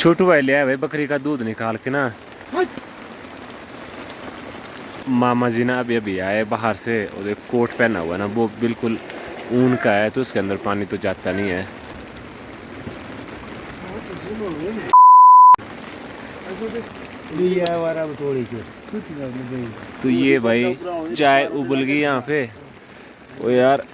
छोटू भाई ले आए भाई बकरी का दूध निकाल के ना। मामा जी ना अभी अभी आए बाहर से और एक कोट पहना हुआ ना वो बिल्कुल ऊन का है तो उसके अंदर पानी तो जाता नहीं है। तो ये भाई चाय उबल गई यहाँ पे। ओ यार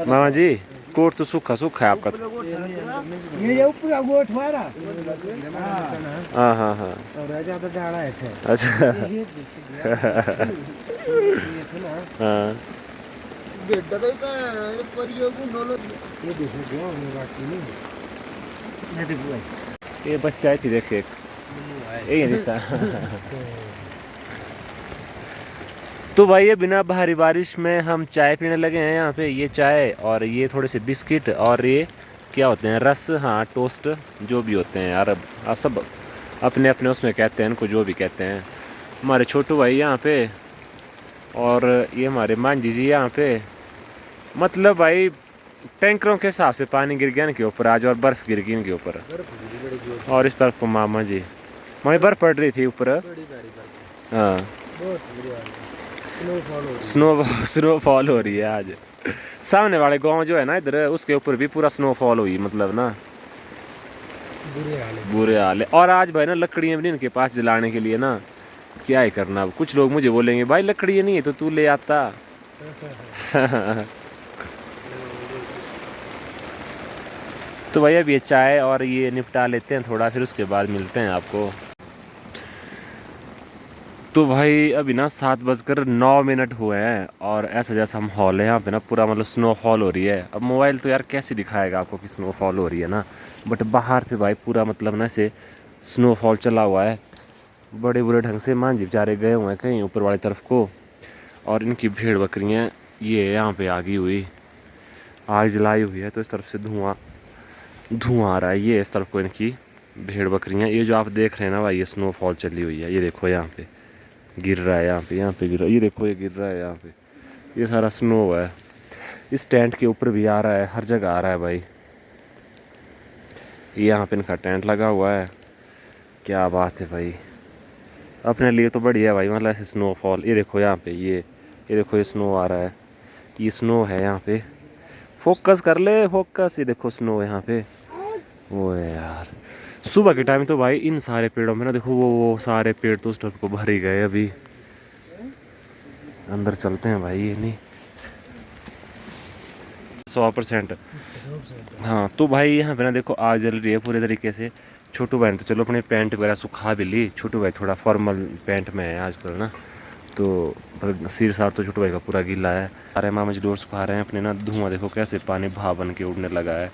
मामा जी कोट तो सूखा सूखा है आपका तो। हाँ हाँ हाँ अच्छा हाँ ये बच्चा है देखे यही निशा। तो भाई ये बिना भारी बारिश में हम चाय पीने लगे हैं यहाँ पे। ये चाय और ये थोड़े से बिस्किट और ये क्या होते हैं रस, हाँ टोस्ट जो भी होते हैं यार अब सब अपने अपने उसमें कहते हैं इनको जो भी कहते हैं। हमारे छोटू भाई यहाँ पे और ये हमारे मांझी जी यहाँ पे। मतलब भाई टैंकरों के हिसाब से पानी गिर गया इनके ऊपर आज और बर्फ़ गिर गई इनके ऊपर। और इस तरफ मामा जी वहीं बर्फ़ पड़ रही थी ऊपर। हाँ स्नोफॉल हो रही है आज। सामने वाले गांव जो है ना इधर उसके ऊपर भी पूरा स्नोफॉल हुई मतलब ना बुरे हाल है। और आज भाई ना लकड़ियाँ भी नहीं इनके पास जलाने के लिए ना क्या ही करना। अब कुछ लोग मुझे बोलेंगे भाई लकड़ियाँ नहीं है तो तू ले आता। तो भाई अब ये चाय और ये निपटा लेते हैं थोड़ा फिर उसके बाद मिलते हैं आपको। तो भाई अभी ना 7:09 हुए हैं और ऐसा जैसा माहौल है यहाँ पे ना पूरा मतलब स्नोफॉल हो रही है। अब मोबाइल तो यार कैसे दिखाएगा आपको कि स्नोफॉल हो रही है ना, बट बाहर पे भाई पूरा मतलब ना ऐसे स्नोफॉल चला हुआ है। बड़े बुरे ढंग से मांझी बेचारे गए हुए हैं कहीं ऊपर वाली तरफ को। और इनकी भेड़ बकरियाँ ये यहाँ पे आ गई हुई आग जलाई हुई है तो इस तरफ से धुआँ आ रहा है। ये इस तरफ को इनकी भेड़ बकरियाँ ये जो आप देख रहे हैं ना भाई ये स्नोफॉल चली हुई है। ये देखो यहाँ पे गिर रहा है, यहाँ पे गिर रहा है, ये देखो ये गिर रहा है यहाँ पे। ये सारा स्नो है। इस टेंट के ऊपर भी आ रहा है, हर जगह आ रहा है भाई। ये यहाँ पे इनका टेंट लगा हुआ है। क्या बात है भाई, अपने लिए तो बढ़िया भाई मतलब ऐसे स्नोफॉल। ये देखो यहाँ पे ये देखो ये स्नो आ रहा है, ये स्नो है यहाँ पे। फोकस कर ले फोकस, ये देखो स्नो यहाँ पे। वो यार सुबह के टाइम तो भाई इन सारे पेड़ों में ना देखो वो सारे पेड़ तो उस तरफ को भर ही गए। अभी अंदर चलते हैं भाई ये नहीं 100%। हाँ तो भाई यहाँ पे ना देखो आग जल रही है पूरे तरीके से। छोटू भाई ने तो चलो अपने पैंट वगैरह सुखा भी ली। छोटू भाई थोड़ा फॉर्मल पैंट में है आजकल ना तो सिर साफ तो छोटू भाई का पूरा गीला है। अरे मामा जी डोर सुखा रहे हैं अपने ना। धुआं देखो कैसे पानी भाव बन के उड़ने लगा है।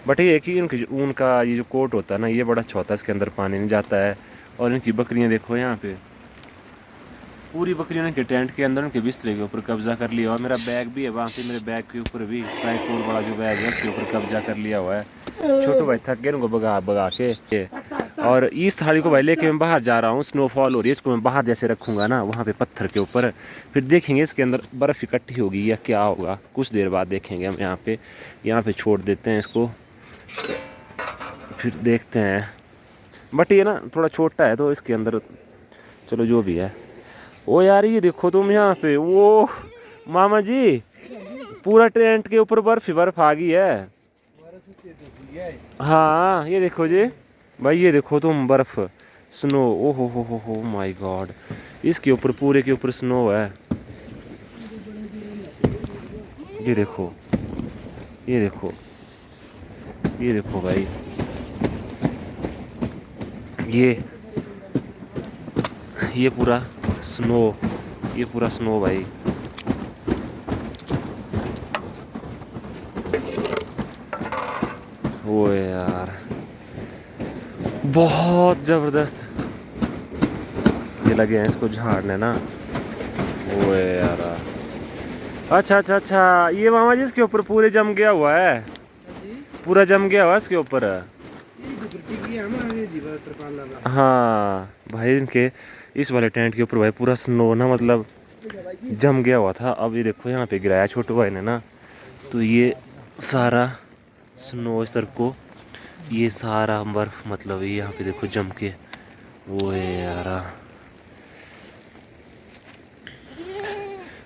बट ये है कि इनकी जो ऊन का ये जो कोट होता है ना ये बड़ा अच्छा होता है, इसके अंदर पानी नहीं जाता है। और इनकी बकरियाँ देखो यहाँ पे पूरी बकरियों ने के टेंट के अंदर उनके बिस्तरे के ऊपर कब्जा कर लिया। और मेरा बैग भी है वहाँ पे, मेरे बैग के ऊपर भी ट्राईपोड वाला जो बैग है उसके ऊपर कब्जा कर लिया हुआ है। छोटू भाई थक गए उनको भगा के। और इस साड़ी को भाई लेके मैं बाहर जा रहा हूँ। स्नोफॉल हो रही है, इसको मैं बाहर जैसे रखूँगा ना वहाँ पे पत्थर के ऊपर, फिर देखेंगे इसके अंदर बर्फ़ इकट्ठी होगी या क्या होगा। कुछ देर बाद देखेंगे हम। यहाँ पे छोड़ देते हैं इसको फिर देखते हैं। बट ये ना थोड़ा छोटा है तो इसके अंदर चलो जो भी है। ओ यार ये देखो तुम यहाँ पे वो मामा जी पूरा टेंट के ऊपर बर्फ ही बर्फ आ गई है। हाँ ये देखो जी भाई, ये देखो तुम बर्फ स्नो। ओ हो माय गॉड, इसके ऊपर पूरे के ऊपर स्नो है। ये देखो ये देखो ये देखो भाई ये पूरा स्नो, ये पूरा स्नो भाई। वो यार बहुत ज़बरदस्त ये लगे हैं इसको झाड़ने ना। वो यार अच्छा ये मामा जी इसके ऊपर पूरे जम गया हुआ है, पूरा जम गया हुआ है इसके ऊपर। हाँ भाई इनके इस वाले टेंट के ऊपर भाई पूरा स्नो ना मतलब जम गया हुआ था। अब ये देखो यहाँ पे गिराया छोटू भाई ने ना तो ये सारा स्नो इस तरफ को ये सारा बर्फ मतलब ये यहाँ पे देखो जम के वो है यार।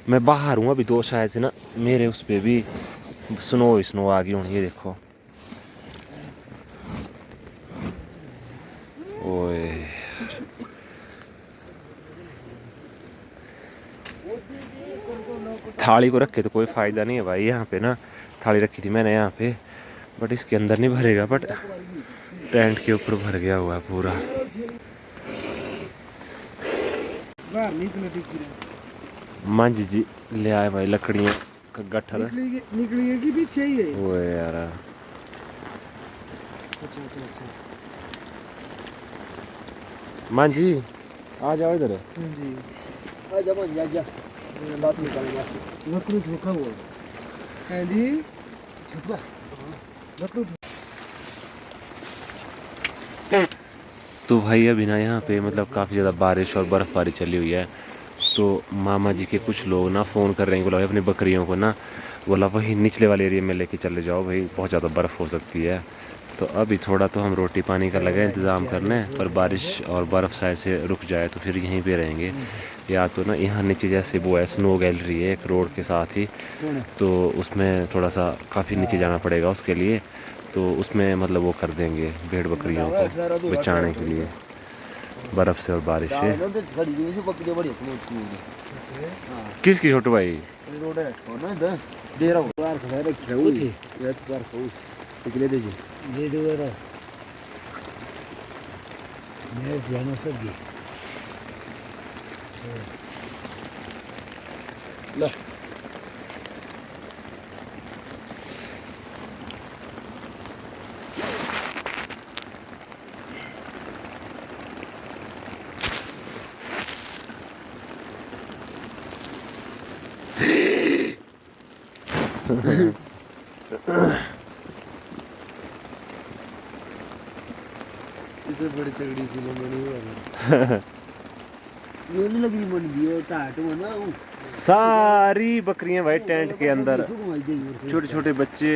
मैं बाहर हूँ अभी तो शायद से ना मेरे उस पे भी स्नो आ गई होनी। ये देखो ओए थाली को रखे तो कोई फ़ायदा नहीं है भाई। यहाँ पे ना थाली रखी थी मैंने यहाँ पे, बट इसके अंदर नहीं भरेगा, बट टेंट के ऊपर भर गया हुआ है पूरा। मांझी जी ले आए भाई लकड़ियाँ का गट्ठर निकली कि पीछे ही है वो यार। अच्छा मांझी आ जाओ इधर। जी आ जा मांझी आ जा बात निकालेंगे लकड़ी ठोका हुआ है जी छुपा लकड़ी। तो भाई अभी ना यहाँ पे मतलब काफ़ी ज़्यादा बारिश और बर्फ़बारी चली हुई है। तो मामा जी के कुछ लोग ना फ़ोन कर रहे हैं, बोला अपनी बकरियों को ना बोला वही निचले वाले एरिया में लेके चले जाओ भाई, बहुत ज़्यादा बर्फ़ हो सकती है। तो अभी थोड़ा तो हम रोटी पानी का लगे इंतज़ाम करने, पर बारिश और बर्फ़ शायद से रुक जाए तो फिर यहीं पे रहेंगे। या तो ना यहाँ नीचे जैसे वो है स्नो गैलरी है एक रोड के साथ ही, तो उसमें थोड़ा सा काफ़ी नीचे जाना पड़ेगा उसके लिए। तो उसमें मतलब वो कर देंगे भेड़ बकरियों को बचाने के लिए बर्फ़ से और बारिश से। किसकी छोटू भाई? बड़ी तगड़ी फिल्म बनी है ये नहीं लग रही मन दियो टाट हो ना सारी बकरियां भाई टेंट के अंदर, छोटे छोटे बच्चे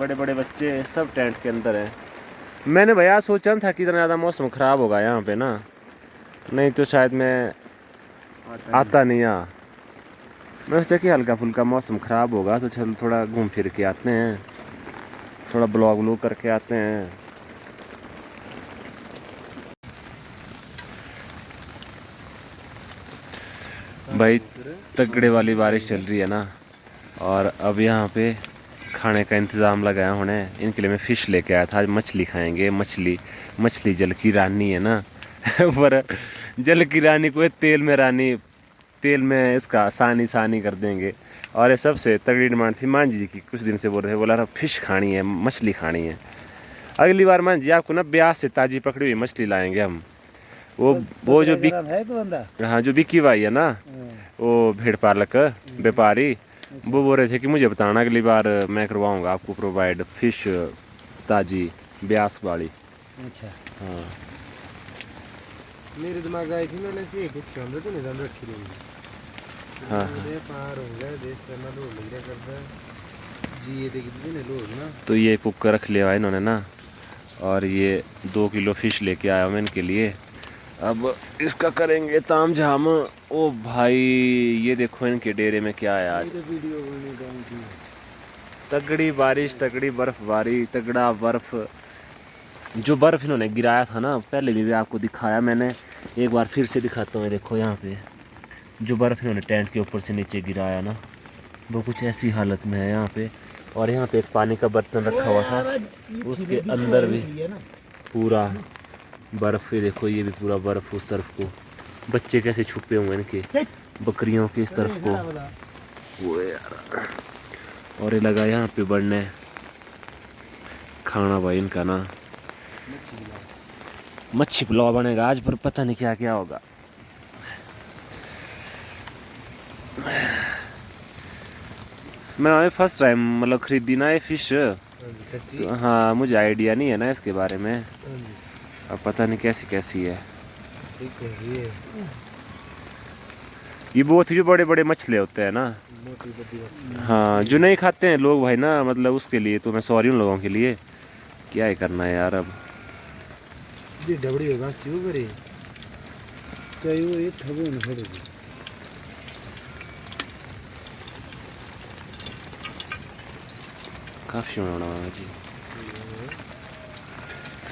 बड़े बड़े बच्चे सब टेंट के अंदर हैं। मैंने भैया सोचा था कि इतना ज़्यादा मौसम ख़राब होगा यहाँ पे ना, नहीं तो शायद मैं आता नहीं। यहाँ मैं सोचा कि हल्का फुल्का मौसम ख़राब होगा तो चलो थोड़ा घूम फिर के आते हैं, थोड़ा ब्लॉग व्लॉग करके आते हैं। भाई तगड़े वाली बारिश चल रही है ना, और अब यहाँ पे खाने का इंतज़ाम लगाया होने। इनके लिए मैं फ़िश लेके आया था, आज मछली खाएंगे। मछली जल की रानी है ना पर जल की रानी को तेल में रानी, तेल में इसका सानी कर देंगे। और ये सबसे तगड़ी डिमांड थी मांझी जी की, कुछ दिन से बोल रहे थे, बोला फ़िश खानी है, मछली खानी है। अगली बार मांझी आपको ना ब्यास से ताज़ी पकड़ी हुई मछली लाएंगे हम। वो जो हाँ जो बिक्की भाई है ना, वो भेड़ पालक व्यापारी, वो बोल रहे थे कि मुझे बताना अगली बार मैं करवाऊंगा आपको प्रोवाइड फ़िश ताज़ी ब्यास वाली। अच्छा हाँ मेरे दिमाग आई थी मैंने से कुछ समझ तो नहीं जान रखी रही। हाँ ये पार हो गया देश करना तो लग गया करता जी। ये देखिए ने लोग ना, तो ये कुकर रख लिया इन्होंने ना, और ये 2 किलो फ़िश लेके आया मैं इनके लिए। अब इसका करेंगे ताम झाम। ओ भाई ये देखो इनके डेरे में क्या है आज। तगड़ी बारिश, तगड़ी बर्फबारी, तगड़ा बर्फ। जो बर्फ इन्होंने गिराया था ना, पहले भी आपको दिखाया मैंने, एक बार फिर से दिखाता हूँ। देखो यहाँ पे जो बर्फ इन्होंने टेंट के ऊपर से नीचे गिराया ना, वो कुछ ऐसी हालत में है यहाँ पे। और यहाँ पे एक पानी का बर्तन रखा हुआ था, उसके अंदर भी पूरा बर्फ। ये देखो ये भी पूरा बर्फ। उस तरफ को बच्चे कैसे छुपे हुए हैं इनके, बकरियों के इस तरफ को वो यार। और ये लगा यहाँ पे बढ़ने खाना भाई इनका ना, मच्छी पुलाव बनेगा आज, पर पता नहीं क्या क्या होगा। मैं फर्स्ट टाइम मतलब खरीदी ना ये फिश। हाँ मुझे आइडिया नहीं है ना इसके बारे में, अब पता नहीं कैसी है। ये बहुत ही बड़े बड़े मछली होते हैं ना। हाँ जो नहीं खाते हैं लोग भाई ना, मतलब उसके लिए तो मैं सॉरी उन लोगों के लिए। क्या ही करना है यार अब। ये डबड़ी होगा सियो करे चाहे वो ये ठगो न फड़ेगी। काफ़ी बनाना जी।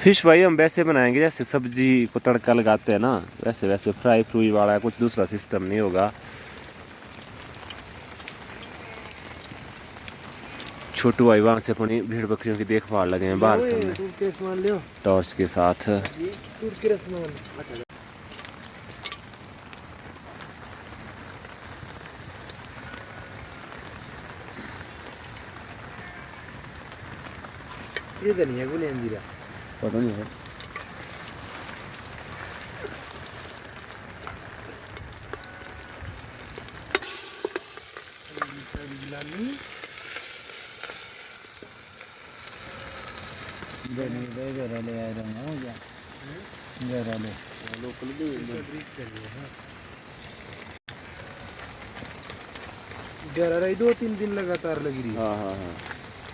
फिश भाई हम वैसे बनाएंगे जैसे सब्जी को तड़का लगाते हैं ना, वैसे वैसे फ्राई फ्रूई वाला, कुछ दूसरा सिस्टम नहीं होगा। छोटू भाई वहाँ से अपनी भेड़ बकरियों की देखभाल लगे हैं बाहर करने टॉर्च के साथ। ये धनिया को ले अंजीरा पता नहीं है। डरा रही 2-3 दिन लगातार लगी रही। हाँ हाँ हाँ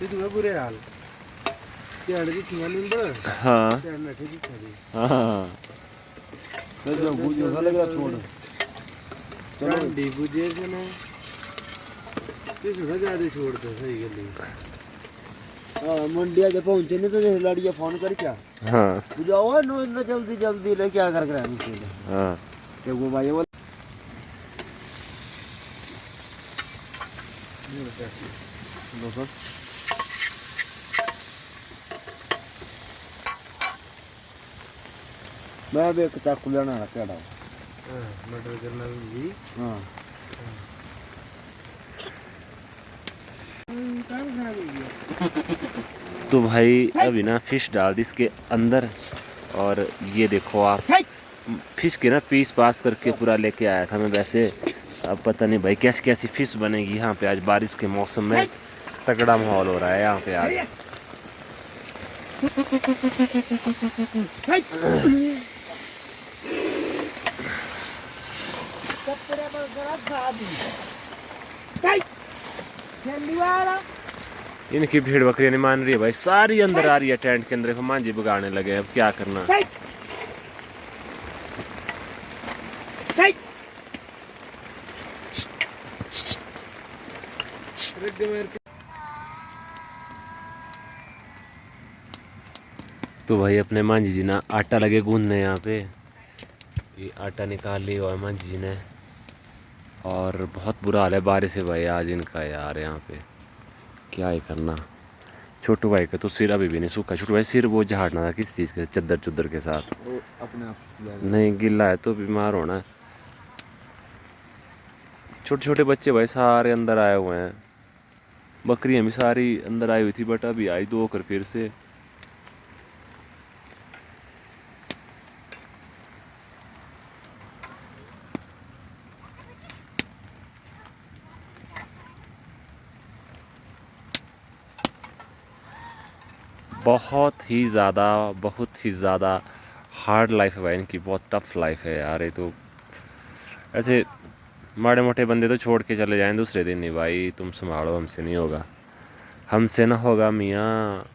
ये तो बुरे हाल क्या लगी थी मालूम बड़ा। हाँ क्या नठे की खड़ी हाँ हाँ। तो जो गुजर सा लग रहा छोड़ चलो डी बुझे से ना ये सुधा ज्यादा छोड़ दो सही गली। हाँ मंडिया जब पहुंचे नहीं तो जैसे लड़िया फोन कर क्या हाँ बुझाओ नो इतना जल्दी जल्दी ले क्या कर रहा है हाँ। जब वो भाई वो मैं भी एक चाकू लेना है क्या हां मटर करना भी। हाँ काम खराब हो गया। तो भाई अभी ना फिश डाल दी इसके अंदर, और ये देखो आप फिश के ना पीस पास करके पूरा लेके आया था मैं वैसे। अब पता नहीं भाई कैसी कैसी फिश बनेगी यहाँ पे। आज बारिश के मौसम में तगड़ा माहौल हो रहा है यहाँ पे आज। इनकी भीड़ बकरियां नहीं मान रही है भाई, सारी अंदर आ रही है टेंट के अंदर। मांझी बिगाड़ने लगे, अब क्या करना। तो भाई अपने मांझी जी ना आटा लगे गूंदने यहाँ पे। ये आटा निकाल लिया हुआ है मांझी जी ने, और बहुत बुरा हाल है बारिश है भाई आज इनका यार यहाँ पे। क्या ही करना। छोटू भाई का तो सिर अभी भी नहीं सूखा। छोटू भाई सिर वो झाड़ना था किस चीज़ के, चद्दर चुद्दर के साथ। वो अपने आप नहीं गिला है तो बीमार होना है। छोटे छोटे बच्चे भाई सारे अंदर आए हुए हैं। बकरियां भी सारी अंदर आई हुई थी, बट अभी आई 2 होकर फिर से। बहुत ही ज़्यादा हार्ड लाइफ है भाई इनकी, बहुत टफ लाइफ है यार। ये तो ऐसे माड़े मोटे बंदे तो छोड़ के चले जाएं दूसरे दिन, नहीं भाई तुम संभालो, हमसे नहीं होगा, हमसे ना होगा मियाँ।